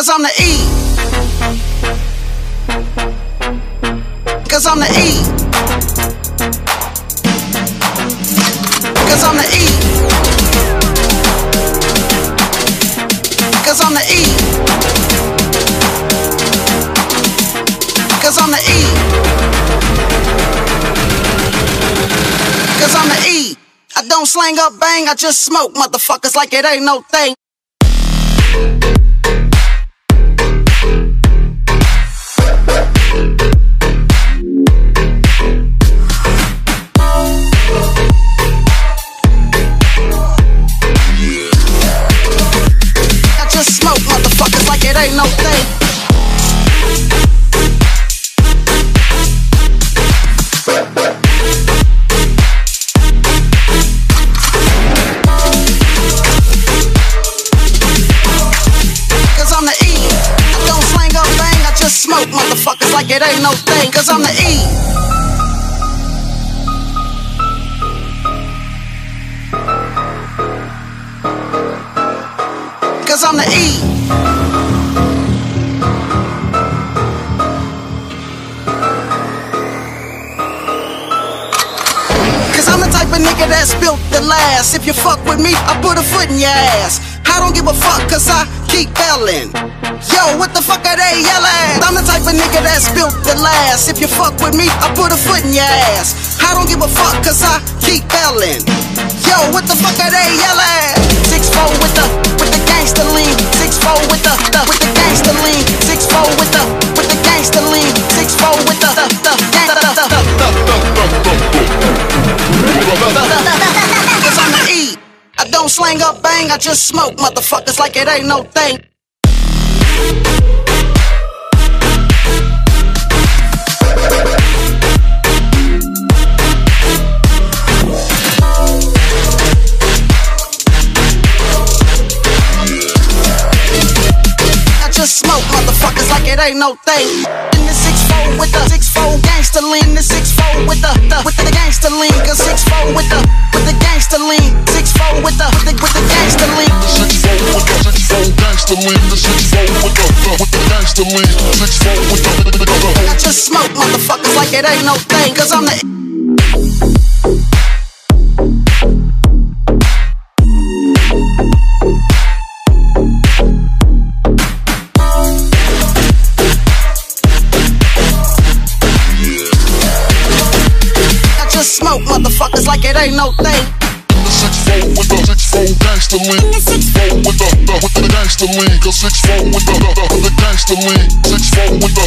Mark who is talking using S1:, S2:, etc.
S1: Cause I'm the E. Cause I'm the E. Cause I'm the E. Cause I'm the E. Cause I'm the E. Cause I'm the E. I don't slang up bang, I just smoke motherfuckers like it ain't no thing. I just smoke motherfuckers like it ain't no thing. Smoke motherfuckers like it ain't no thing. Cause I'm the E. Cause I'm the E. Cause I'm the type of nigga that's built to last. If you fuck with me, I put a foot in your ass. I don't give a fuck cause I keep yelling. Yo, what the fuck are they yelling? I'm the type of nigga that's built to last. If you fuck with me, I put a foot in your ass. I don't give a fuck cause I keep yelling. Yo, what the fuck are they yelling? 6'4" with the gangster lean. 6'4" with the gangster lean. 6'4" with the gangster lean. 6'4" with the Cause I'm the E. I don't slang up bang, I just smoke motherfuckers like it ain't no thing. I just smoke motherfuckers like it ain't no thing. In the 6'4" with the 6'4" gangster lean. The 6'4" with the gangster lean. Cause 6'4" with the gangster lean. 6'4" with the gangster lean.
S2: The 6'4" with the 6'4" gangster lean. The 6'4" with the gangster lean. 6'4" with the
S1: I just smoke motherfuckers like it ain't no thing. Cause I'm the smoke motherfuckers like it ain't no thing.
S2: The 6'4" with the 6'4" gangster lean. 6'4" with the gangster lean. Cause 6'4" with the gangster lean. 6'4" with the